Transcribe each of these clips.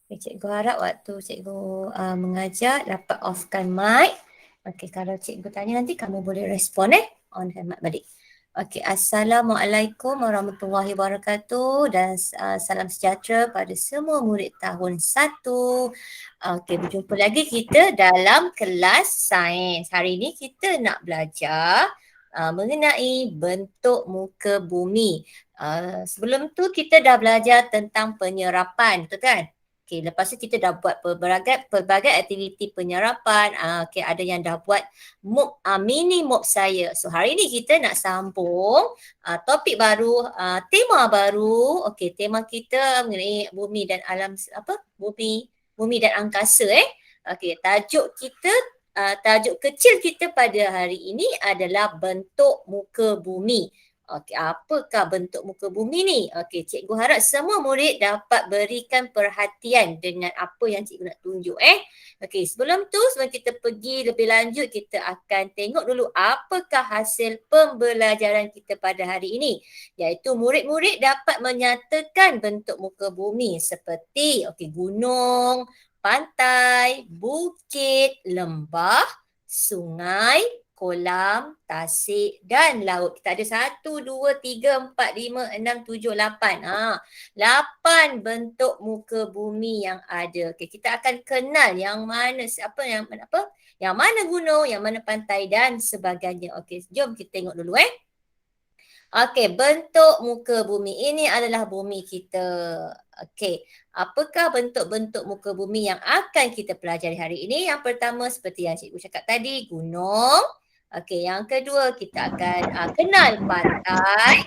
Okay, cikgu harap waktu cikgu mengajar dapat offkan mic. Okey, kalau cikgu tanya nanti kamu boleh respon onkan mic balik. Okey, Assalamualaikum warahmatullahi wabarakatuh dan salam sejahtera pada semua murid tahun 1. Okey, berjumpa lagi kita dalam kelas sains. Hari ini kita nak belajar mengenai bentuk muka bumi. Sebelum tu kita dah belajar tentang penyerapan, betul kan? Okey, lepas tu kita dah buat pelbagai aktiviti penyerapan. Okey, ada yang dah buat mini mob saya. So hari ni kita nak sambung topik baru, tema baru. Okey, tema kita mengenai bumi dan alam bumi dan angkasa Okey, tajuk kecil kita pada hari ini adalah bentuk muka bumi. Okey, apakah bentuk muka bumi ni? Okey, cikgu harap semua murid dapat berikan perhatian dengan apa yang cikgu nak tunjuk Okey, sebelum kita pergi lebih lanjut, kita akan tengok dulu apakah hasil pembelajaran kita pada hari ini. Iaitu murid-murid dapat menyatakan bentuk muka bumi seperti gunung, pantai, bukit, lembah, sungai, kolam, tasik dan laut. Kita ada 1, 2, 3, 4, 5, 6, 7, 8. 8 bentuk muka bumi yang ada. Okey, kita akan kenal yang mana yang mana gunung, yang mana pantai dan sebagainya. Okey, jom kita tengok dulu Okey, bentuk muka bumi ini adalah bumi kita. Okey, apakah bentuk-bentuk muka bumi yang akan kita pelajari hari ini? Yang pertama seperti yang cikgu cakap tadi, gunung. Okey, yang kedua kita akan kenal pantai.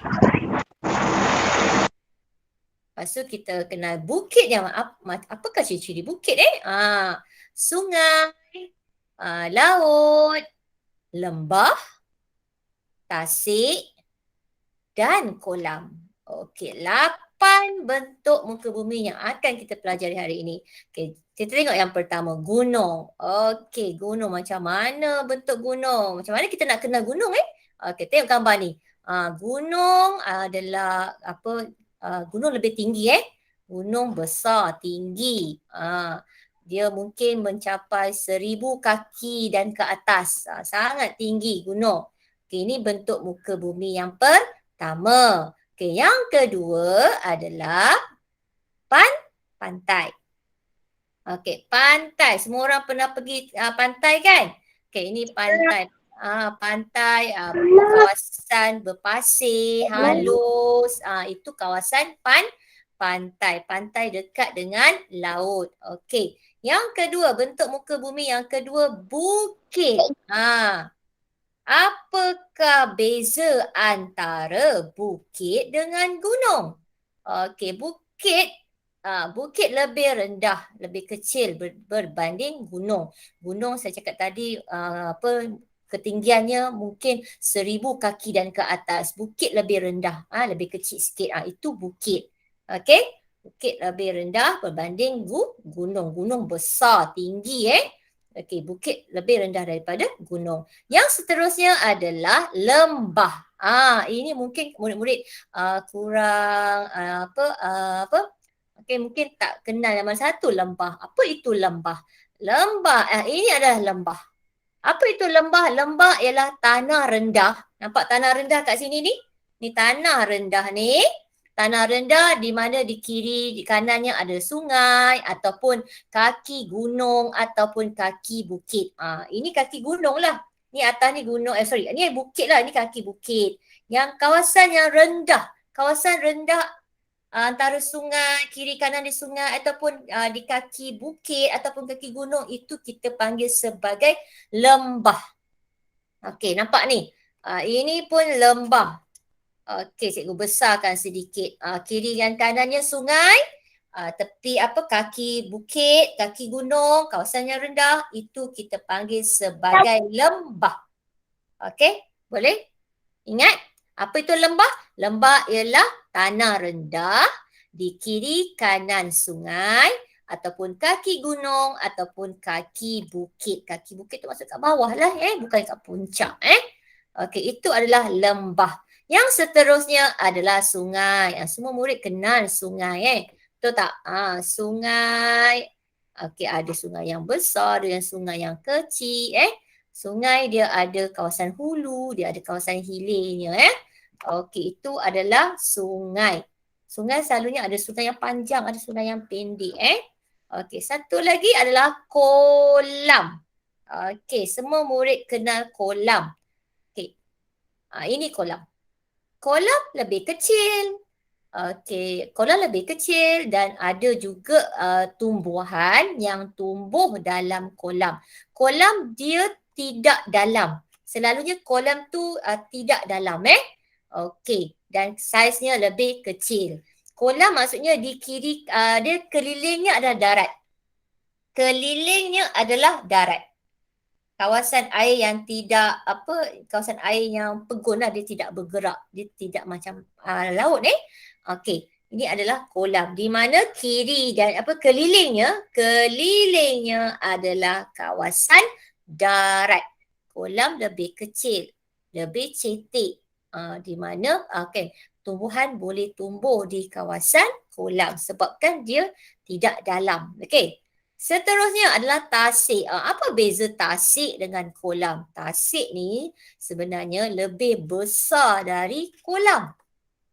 Lepas tu kita kenal bukit yang apakah ciri-ciri bukit sungai, laut, lembah, tasik dan kolam. Okey, 8 bentuk muka bumi yang akan kita pelajari hari ini. Okey, kita tengok yang pertama, gunung. Okey, gunung macam mana bentuk gunung? Macam mana kita nak kenal gunung Okey, tengok gambar ni. Gunung adalah gunung lebih tinggi Gunung besar, tinggi. Dia mungkin mencapai 1000 kaki dan ke atas. Sangat tinggi gunung. Okey, ini bentuk muka bumi yang pertama. Okey, yang kedua adalah pantai. Okey, pantai. Semua orang pernah pergi pantai kan? Okey, ini pantai. Pantai kawasan berpasir, halus. Itu kawasan pantai. Pantai dekat dengan laut. Okey. Yang kedua, bentuk muka bumi yang kedua, bukit. Apakah beza antara bukit dengan gunung? Okey, bukit lebih rendah, lebih kecil berbanding gunung. Gunung saya cakap tadi ketinggiannya mungkin 1000 kaki dan ke atas. Bukit lebih rendah, lebih kecil sikit. Itu bukit. Okey? Bukit lebih rendah berbanding gunung. Gunung besar, tinggi Okey, bukit lebih rendah daripada gunung. Yang seterusnya adalah lembah. Ini mungkin murid-murid kurang okey, mungkin tak kenal nama satu, lembah. Apa itu lembah? Lembah, ini adalah lembah. Apa itu lembah? Lembah ialah tanah rendah. Nampak tanah rendah kat sini ni? Ni tanah rendah ni. Tanah rendah di mana di kiri, di kanannya ada sungai ataupun kaki gunung ataupun kaki bukit. Ini kaki gunung lah. Ni atas ni gunung, ni bukit lah. Ni kaki bukit. Yang kawasan yang rendah. Kawasan rendah antara sungai, kiri kanan di sungai ataupun di kaki bukit ataupun kaki gunung, itu kita panggil sebagai lembah. Okey, nampak ni. Ini pun lembah. Okey, cikgu besarkan sedikit. Kiri dan kanannya sungai, tepi kaki bukit, kaki gunung, kawasan yang rendah, itu kita panggil sebagai lembah. Okey, boleh? Ingat, apa itu lembah? Lembah ialah tanah rendah di kiri kanan sungai ataupun kaki gunung ataupun kaki bukit. Kaki bukit tu masuk kat bawah lah bukan kat puncak Okey, itu adalah lembah. Yang seterusnya adalah sungai. Semua murid kenal sungai Betul tak? Sungai. Okey, ada sungai yang besar dengan sungai yang kecil. Sungai dia ada kawasan hulu, dia ada kawasan hilirnya. Okey, itu adalah sungai. Sungai selalunya ada sungai yang panjang, ada sungai yang pendek. Okey, satu lagi adalah kolam. Okey, semua murid kenal kolam. Okey, ini kolam. Kolam lebih kecil. Okey, kolam lebih kecil dan ada juga tumbuhan yang tumbuh dalam kolam. Kolam dia tidak dalam. Selalunya kolam tu tidak dalam. Okey, dan saiznya lebih kecil. Kolam maksudnya di kiri, dia kelilingnya adalah darat. Kelilingnya adalah darat. Kawasan air yang tidak kawasan air yang pegun lah, dia tidak bergerak, dia tidak macam laut Okey, ini adalah kolam di mana kiri dan kelilingnya adalah kawasan darat. Kolam lebih kecil, lebih cetek, di mana tumbuhan boleh tumbuh di kawasan kolam sebabkan dia tidak dalam. Okey. Seterusnya adalah tasik. Apa beza tasik dengan kolam? Tasik ni sebenarnya lebih besar dari kolam.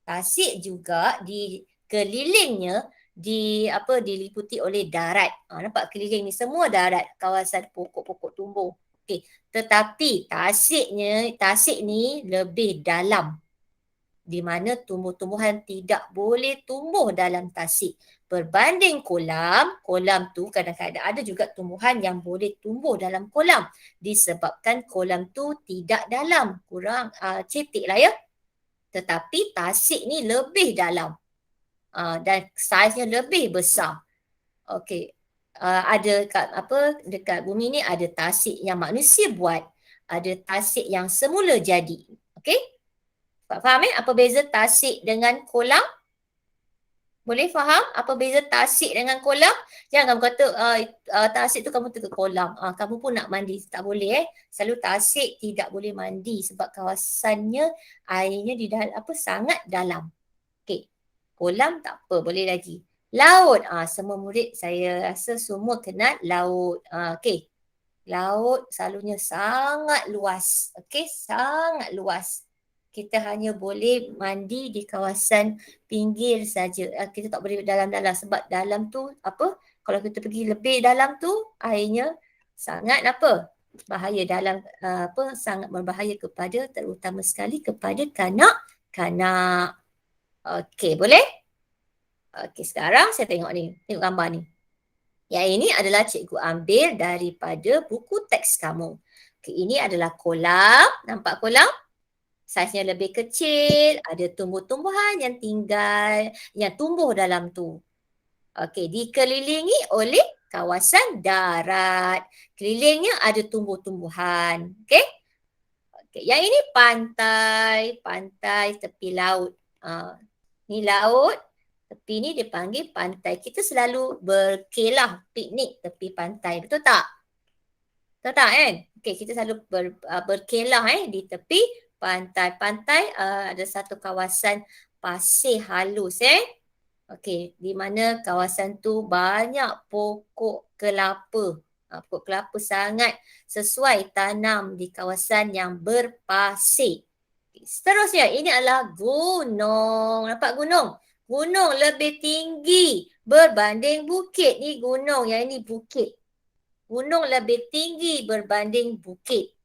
Tasik juga di kelilingnya diliputi oleh darat. Nampak keliling ni semua darat, kawasan pokok-pokok tumbuh. Okey, tetapi tasik ni lebih dalam, di mana tumbuh-tumbuhan tidak boleh tumbuh dalam tasik. Berbanding kolam tu kadang-kadang ada juga tumbuhan yang boleh tumbuh dalam kolam disebabkan kolam tu tidak dalam, kurang cetek lah ya. Tetapi tasik ni lebih dalam dan saiznya lebih besar. Okey. Ada dekat bumi ni ada tasik yang manusia buat, ada tasik yang semula jadi. Okey? Faham apa beza tasik dengan kolam? Boleh faham apa beza tasik dengan kolam? Jangan kamu kata tasik tu kamu ke kolam. Kamu pun nak mandi, tak boleh Selalu tasik tidak boleh mandi sebab kawasannya airnya di dalam sangat dalam. Okey. Kolam tak apa, boleh lagi. Laut. Semua murid saya rasa semua kenal laut. Okey. Laut selalunya sangat luas. Okey, sangat luas. Kita hanya boleh mandi di kawasan pinggir saja. Kita tak boleh dalam-dalam sebab dalam tu kalau kita pergi lebih dalam tu airnya sangat bahaya dalam sangat berbahaya kepada terutama sekali kepada kanak-kanak. Okey, boleh? Okey, sekarang saya tengok ni. Tengok gambar ni. Yang ini adalah cikgu ambil daripada buku teks kamu. Okey, ini adalah kolam. Nampak kolam? Saiznya lebih kecil, ada tumbuh-tumbuhan yang tumbuh dalam tu. Okey, dikelilingi oleh kawasan darat. Kelilingnya ada tumbuh-tumbuhan. Okey? Okey, yang ini pantai tepi laut. Ni laut, tepi ni dipanggil pantai. Kita selalu berkelah, piknik tepi pantai. Betul tak? Betul tak kan? Okey, kita selalu berkelah di tepi pantai. Pantai ada satu kawasan pasir halus Okey, di mana kawasan tu banyak pokok kelapa. Pokok kelapa sangat sesuai tanam di kawasan yang berpasir. Seterusnya, ini adalah gunung. Nampak gunung? Gunung lebih tinggi berbanding bukit. Ni gunung, yang ini bukit. Gunung lebih tinggi berbanding bukit.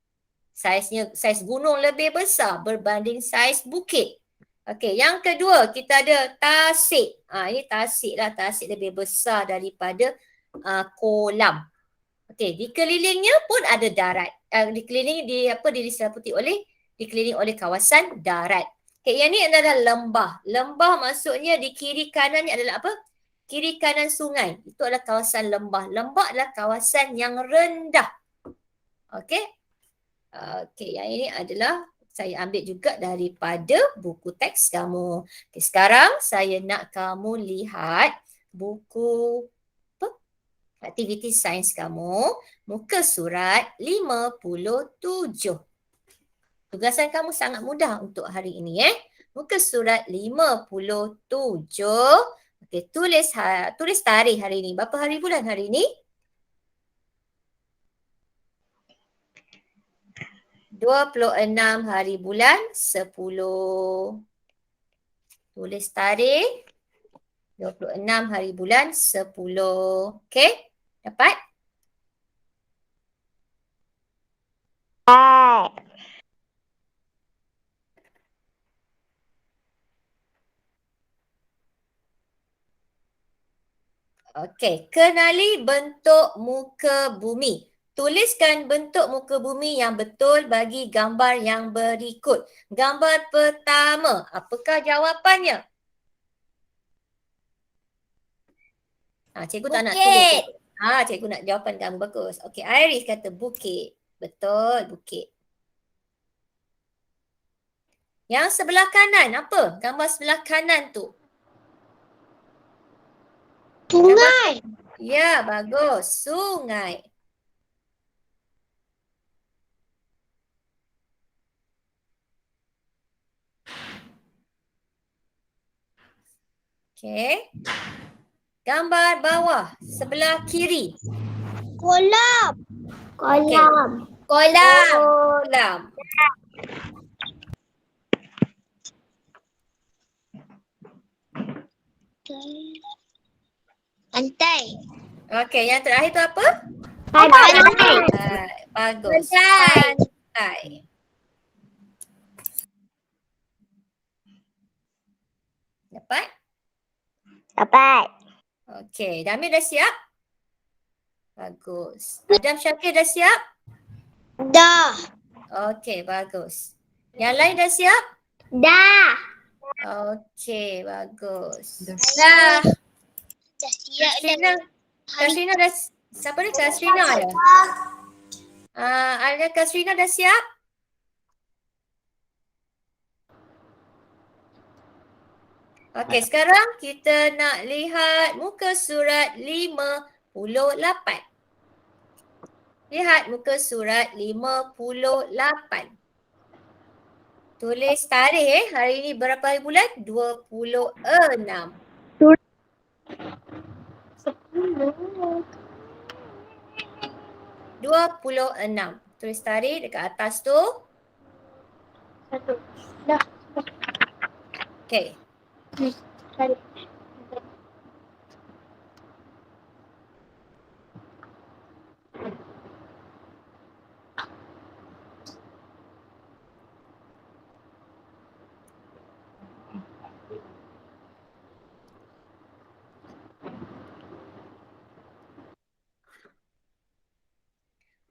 Saiz gunung lebih besar berbanding saiz bukit. Okey, yang kedua kita ada tasik. Ini tasik lah, tasik lebih besar daripada kolam. Okey, dikelilingnya pun ada darat. Dikelilingi oleh kawasan darat. Okey, yang ni adalah lembah. Lembah maksudnya di kiri kanannya adalah kiri kanan sungai. Itu adalah kawasan lembah. Lembah adalah kawasan yang rendah. Okey. Okey, yang ini adalah saya ambil juga daripada buku teks kamu. Okay, sekarang saya nak kamu lihat buku aktiviti sains kamu, muka surat 57. Tugasan kamu sangat mudah untuk hari ini Muka surat 57. Okey, tulis tarikh hari ni. Berapa hari bulan hari ni? 26 hari bulan 10. Tulis tarikh 26 hari bulan 10. Okey? Dapat? Okey, kenali bentuk muka bumi. Tuliskan bentuk muka bumi yang betul bagi gambar yang berikut. Gambar pertama, apakah jawapannya? Cikgu tak nak tulis. Cikgu nak jawapan kamu, bagus. Okey, Iris kata bukit. Betul, bukit. Yang sebelah kanan, apa? Gambar sebelah kanan tu. Sungai. Ya, bagus. Sungai. Okey. Gambar bawah, sebelah kiri. Kolam. Kolam. Kolam. Pantai. Okey, yang terakhir tu apa? Pantai. Bagus. Pantai. Pantai. Dapat? Dapat. Okey, Damir dah siap? Bagus. Adam Syakir dah siap? Dah. Okey, bagus. Yang lain dah siap? Dah. Okey, bagus. Dah siap dah. Kasrina dah, siapa ni? Kasrina ada? Ada Kasrina dah siap? Okey, sekarang kita nak lihat muka surat 58. Lihat muka surat 58. Tulis tarikh hari ni berapa hari bulan? 26. 26. Tulis tarikh dekat atas tu. Dah. Okey.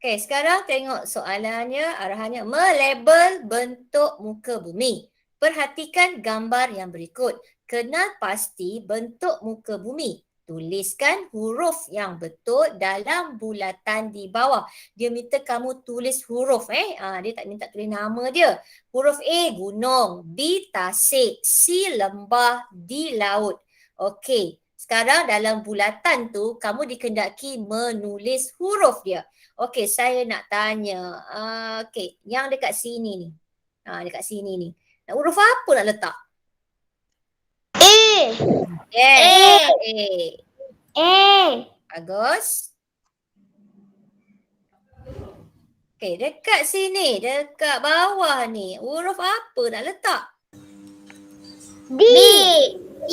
Okey, sekarang tengok soalannya, arahannya melabel bentuk muka bumi. Perhatikan gambar yang berikut. Kenal pasti bentuk muka bumi. Tuliskan huruf yang betul dalam bulatan di bawah. Dia minta kamu tulis huruf dia tak minta tulis nama dia. Huruf A gunung, B tasik, C lembah, D laut. Okey, sekarang dalam bulatan tu kamu dikendaki menulis huruf dia. Okey, saya nak tanya. Okey, yang dekat sini ni. Dekat sini ni. Huruf apa nak letak? A. Yes. A. Bagus. Okey, dekat sini, dekat bawah ni. Huruf apa nak letak? D. D.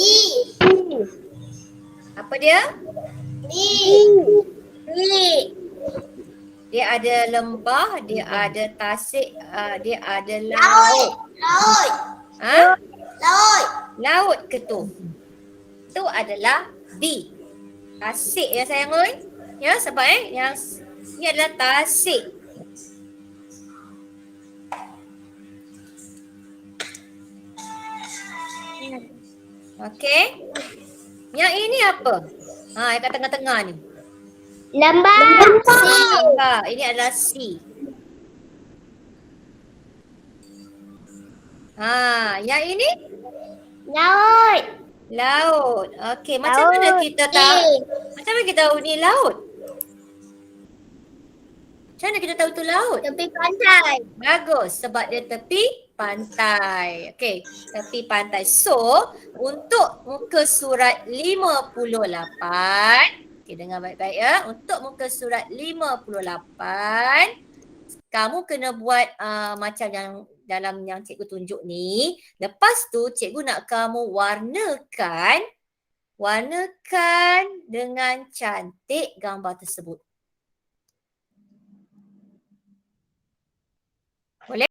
Apa dia? D. D. Dia ada lembah, dia ada tasik, dia ada laut. Laut. Laut. Laut ke tu? Tu adalah B. Tasik ya sayang oi. Ya, sebab yang ni adalah tasik. Okey. Yang ini apa? Yang kat tengah-tengah ni. Lembah. C. Ini adalah C. Yang ini? Laut. Laut. Okey, macam mana kita tahu? Macam mana kita tahu ni laut? Macam mana kita tahu tu laut? Tepi pantai. Bagus, sebab dia tepi pantai. Okey, tepi pantai. So, untuk muka surat 58, okey dengar baik-baik ya. Untuk muka surat 58, kamu kena buat macam yang dalam yang cikgu tunjuk ni. Lepas tu cikgu nak kamu warnakan dengan cantik gambar tersebut.